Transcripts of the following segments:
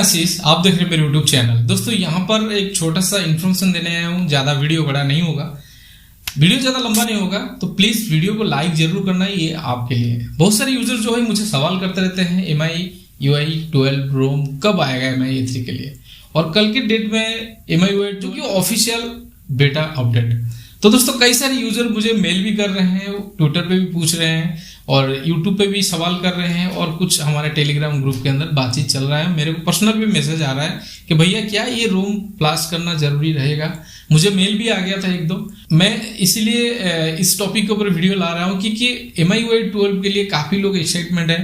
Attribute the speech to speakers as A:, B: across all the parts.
A: आशीष, आप देख रहे हैं मेरे YouTube चैनल। दोस्तों यहाँ पर एक छोटा सा इन्फॉर्मेशन देने आया हूँ, ज़्यादा वीडियो बड़ा नहीं होगा, वीडियो ज़्यादा लंबा नहीं होगा, तो प्लीज़ वीडियो को लाइक जरूर करना है, ये आपके लिए है। बहुत सारे यूजर जो है मुझे सवाल करते रहते हैं MI UI 12 रोम कब आएगा MI A3 के लिए, और कल के डेट में MI UI जो कि ऑफिशियल बेटा अपडेट। तो दोस्तों कई सारे यूजर मुझे मेल भी कर रहे हैं, ट्विटर पे भी पूछ रहे हैं और यूट्यूब पे भी सवाल कर रहे हैं, और कुछ हमारे टेलीग्राम ग्रुप के अंदर बातचीत चल रहा है। मेरे को पर्सनल भी मैसेज आ रहा है कि भैया क्या ये रोम फ्लैश करना जरूरी रहेगा। मुझे मेल भी आ गया था एक दो। मैं इसीलिए इस टॉपिक के ऊपर वीडियो ला रहा हूँ क्योंकि MI UI 12 के लिए काफ़ी लोग एक्साइटमेंट है।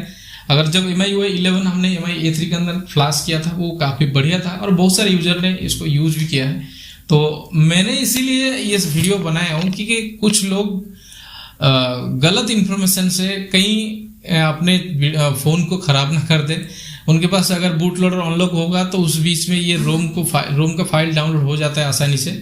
A: अगर जब MI UI 11 हमने MI A3 के अंदर फ्लैश किया था वो काफ़ी बढ़िया था और बहुत सारे यूजर ने इसको यूज भी किया है। तो मैंने इसीलिए ये वीडियो बनाया हूँ क्योंकि कुछ लोग गलत इन्फॉर्मेशन से कहीं अपने फ़ोन को ख़राब ना कर दे। उनके पास अगर बूट लोडर अनलॉक होगा तो उस बीच में ये रोम का फाइल डाउनलोड हो जाता है आसानी से।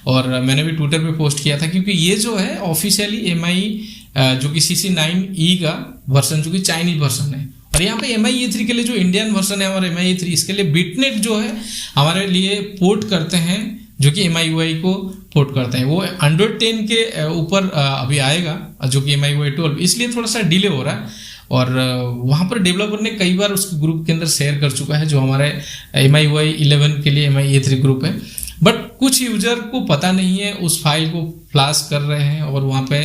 A: और मैंने भी ट्विटर पे पोस्ट किया था क्योंकि ये जो है ऑफिशियली MI जो कि CC9E का वर्सन जो कि चाइनीज वर्सन है, और यहाँ पे MI A3 के लिए जो इंडियन वर्सन है हमारे MI A3 इसके लिए बिटनेट जो है हमारे लिए पोर्ट करते हैं, जो कि MI UI को पोर्ट करते हैं। वो Android 10 के ऊपर अभी आएगा जो कि MI UI 12, इसलिए थोड़ा सा डिले हो रहा है। और वहाँ पर डेवलपर ने कई बार उसके ग्रुप के अंदर शेयर कर चुका है जो हमारे MI UI 11 के लिए MI A3 ग्रुप है। बट कुछ यूजर को पता नहीं है, उस फाइल को फ्लैश कर रहे हैं और वहाँ पे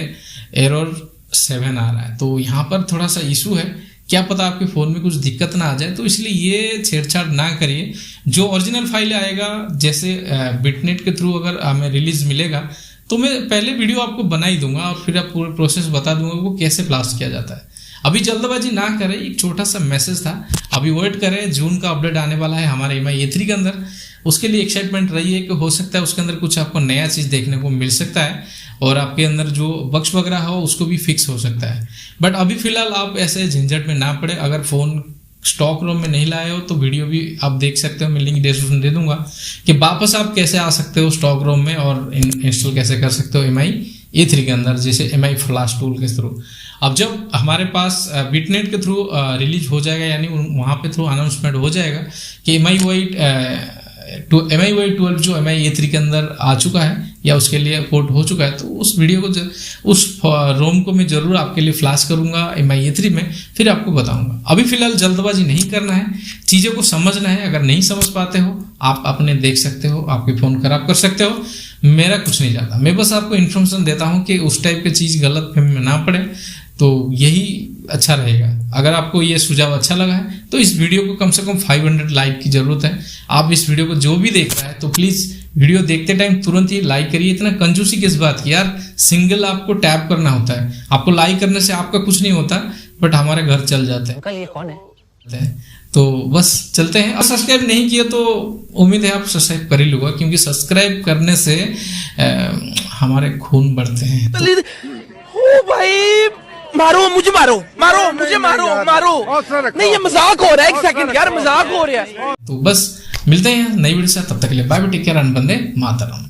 A: एरर 7 आ रहा है। तो यहाँ पर थोड़ा सा इशू है, क्या पता आपके फ़ोन में कुछ दिक्कत ना आ जाए, तो इसलिए ये छेड़छाड़ ना करिए। जो ओरिजिनल फाइल आएगा जैसे बिटनेट के थ्रू अगर हमें रिलीज मिलेगा तो मैं पहले वीडियो आपको बना ही दूंगा और फिर आप पूरा प्रोसेस बता दूंगा वो कैसे फ्लैश किया जाता है। अभी जल्दबाजी ना करें, एक छोटा सा मैसेज था, अभी वेट करें, जून का अपडेट आने वाला है हमारे MI A3 के अंदर। उसके लिए एक्साइटमेंट रही है कि हो सकता है उसके अंदर कुछ आपको नया चीज़ देखने को मिल सकता है और आपके अंदर जो बग्स वगैरह हो उसको भी फिक्स हो सकता है। बट अभी फिलहाल आप ऐसे झंझट में ना पड़े। अगर फ़ोन स्टॉक रोम में नहीं लाए हो तो वीडियो भी आप देख सकते हो, मैं लिंक डिस्क्रिप्शन दे दूंगा कि वापस आप कैसे आ सकते हो स्टॉक रोम में और इंस्टॉल कैसे कर सकते हो MI A3 के अंदर, जैसे MI फ्लैश टूल के थ्रू। अब जब हमारे पास बिटनेट के थ्रू रिलीज हो जाएगा, यानी वहाँ पे थ्रू अनाउंसमेंट हो जाएगा कि MI UI 12 जो MI A3 के अंदर आ चुका है या उसके लिए पोर्ट हो चुका है, तो उस वीडियो को उस रोम को मैं ज़रूर आपके लिए फ्लैश करूंगा MI A3 में, फिर आपको बताऊंगा। अभी फिलहाल जल्दबाजी नहीं करना है, चीज़ों को समझना है। अगर नहीं समझ पाते हो आप अपने देख सकते हो, आपके फ़ोन खराब कर सकते हो, मेरा कुछ नहीं जाता। मैं बस आपको इन्फॉर्मेशन देता हूँ कि उस टाइप की चीज़ गलत फहमी में ना पड़े, तो यही अच्छा रहेगा। अगर आपको ये सुझाव अच्छा लगा है तो इस वीडियो को कम से कम 500 लाइक की ज़रूरत है। आप इस वीडियो को जो भी देख रहा है तो प्लीज़ वीडियो देखते टाइम तुरंत ही लाइक करिए। इतना कंजूसी किस बात की यार, सिंगल आपको टैप करना होता है। आपको लाइक करने से आपका कुछ नहीं होता, बट हमारे घर चल जाते हैं।
B: ये कौन है?
A: तो बस चलते हैं। और सब्सक्राइब नहीं किया तो उम्मीद है आप सब्सक्राइब कर ही लूँगा, क्योंकि सब्सक्राइब करने से हमारे खून बढ़ते हैं।
B: ओ भाई मारो मुझे, मारो मुझे, मारो नहीं, ये मजाक हो रहा है। एक सेकंड यार, मजाक हो रहा है।
A: तो बस मिलते हैं नई वीडियो से, तब तक के लिए bye bye, take care, Vande Mataram.